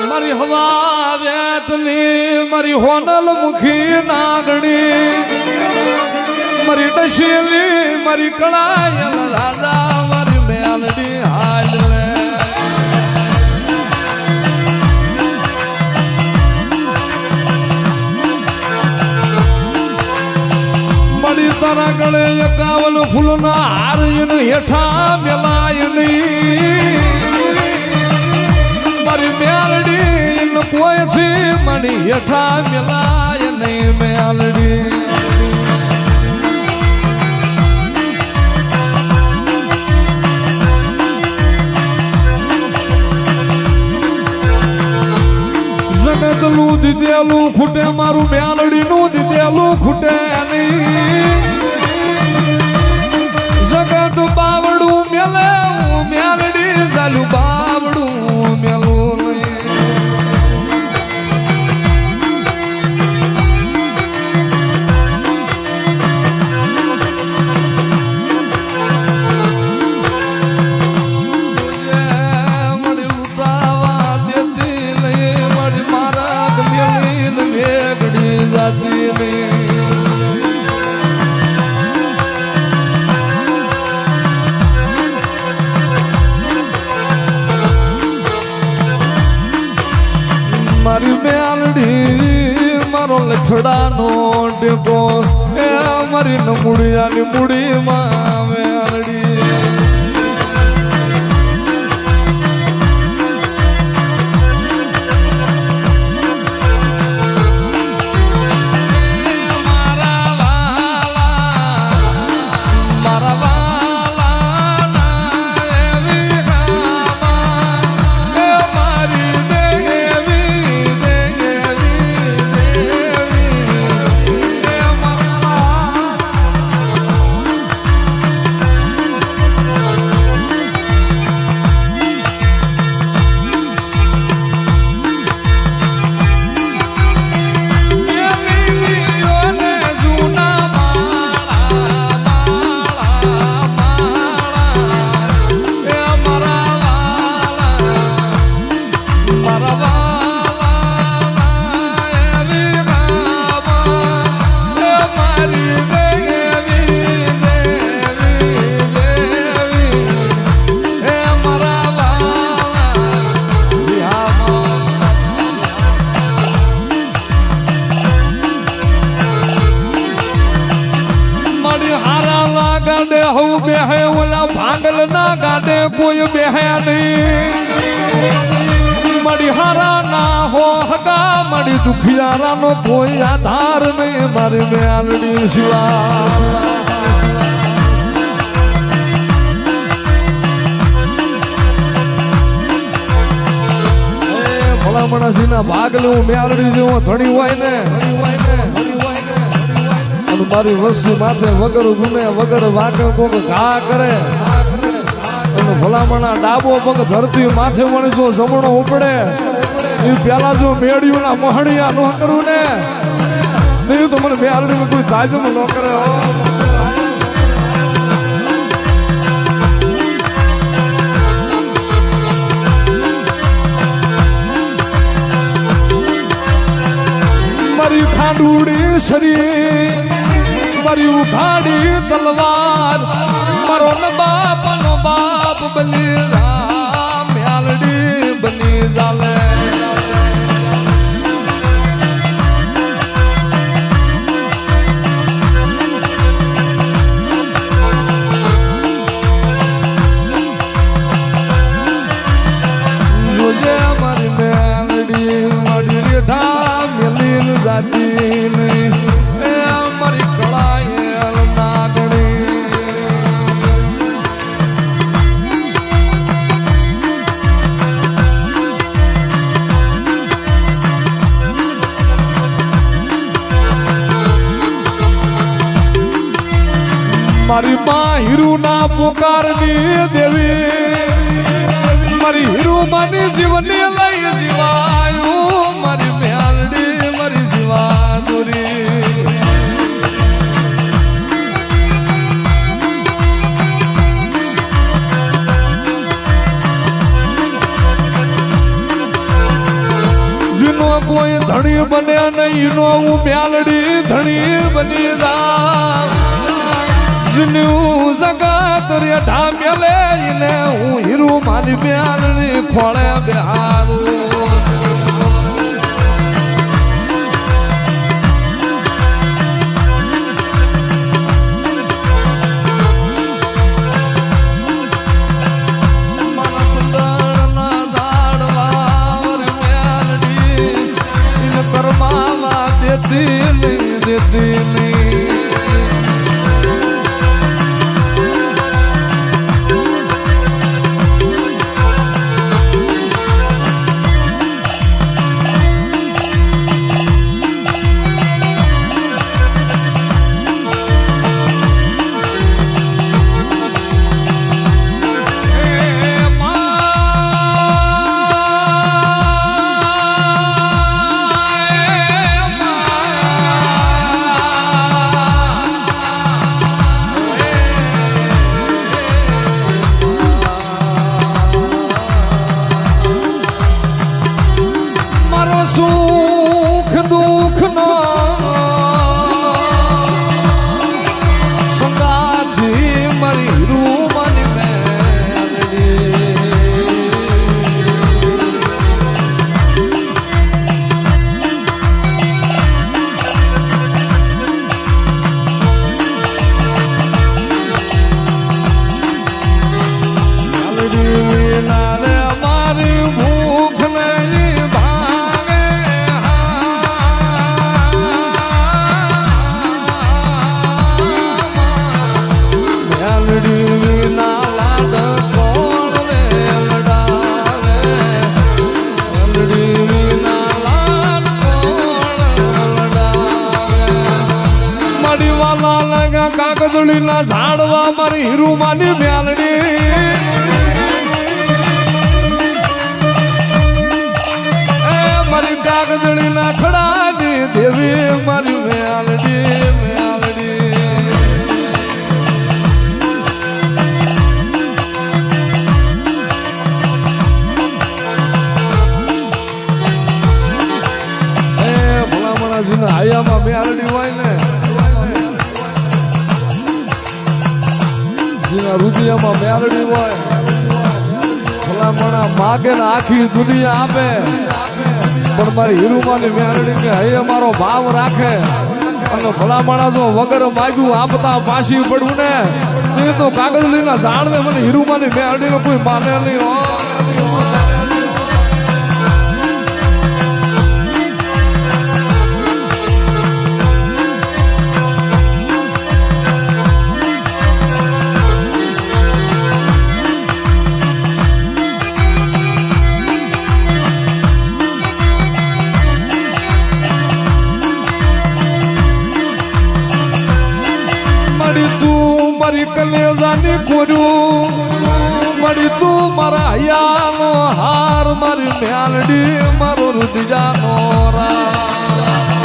મારી હવા વેતની મારી હોનલ મુખી નાગણી મારી દશેલી મારી કળાયલ રાજા મારી મેલડી હાલ મારી તારા ગળે એકાવલ ફૂલના હાર હેઠા મેલાય નહીં મારી મેલડી કોઈ છે મારી હેઠા મેલાય નહીં મેલડી જગતનું દીધેલું ખૂટે મારું મેલડીનું દીધેલું ખૂટે નહીં જગત બાવડું મેલે મેલડી ચાલું બાવડું મેલું મારી મેલડી મારો લછડાનો ડેપો એ મારી નમુડિયાની મુડીમાં મેલડી બેહે ઓલા ભાંગલ ના ગાડે કોઈ બેહે નહીં મારી હારા ના હો હગા મારી દુખિયારા નો કોઈ આધાર નહીં મારી મેલડી શિવા ભલામણાસી ના ભાગલું મેલડી જેવો ધણી હોય ને મારી વસ્તુ માથે વગર ગુને વગર વાકે કોક ઘા કરે અને ભલામણા ડાબો પગ ધરતી માથે વણજો જમણો ઉપડે એ પેલા જો મેળ્યું ના મહણિયા ન કરું ને નહીં તો મને મેળડી કોઈ તાજમ ન કરે મારી ખાંડુડી શરીર મારી ઉઘાડી તલવાર મારો ન બાપ નો બાપ બની રામ મેલડી બની જાલે જોજે મારી મેલડી મારી રેઠા મેલીન જાતી નહીં મારી કળાયલ નાગણી મારી માં હીરુ ના પુકારની દેવી મારી હીરુ માની જીવની લઈ જીવાયું મારી મેલડી મારી જીવા દુરી કોઈ ધણી બને નહીં નો હું મ્યાલડી ધણી બની જાઉં જનું જગત રે ઢામેલે ને હું હીરું મારી મ્યાલડી ખોળે બેહારું કાગદડીના ઝાડવા મારી હીરુમાની મ્યાલડી મારી કાગદડીના ખડાની દેવી મારી મ્યાલડી મ્યાલડી ભલામણાજીના હાયામાં મ્યાલડી હોય ને રુદિયામાં મેલડી હોય ભલામણા માગે ને આખી દુનિયા આપે પણ મારી હીરુમાની મેલડી કે હૈ અમારો ભાવ રાખે અને ભલામણા જો વગર માગ્યું આપતા પાછી પડવું ને એ તો કાગળના ઝાડને મને હીરુમાની મેલડીને કોઈ માને નહીં મારી કલેજાની કોર્યું મળી તું મારા હૈયાનો હાર મારી મ્યાલડી મારો રુદિયાનો રા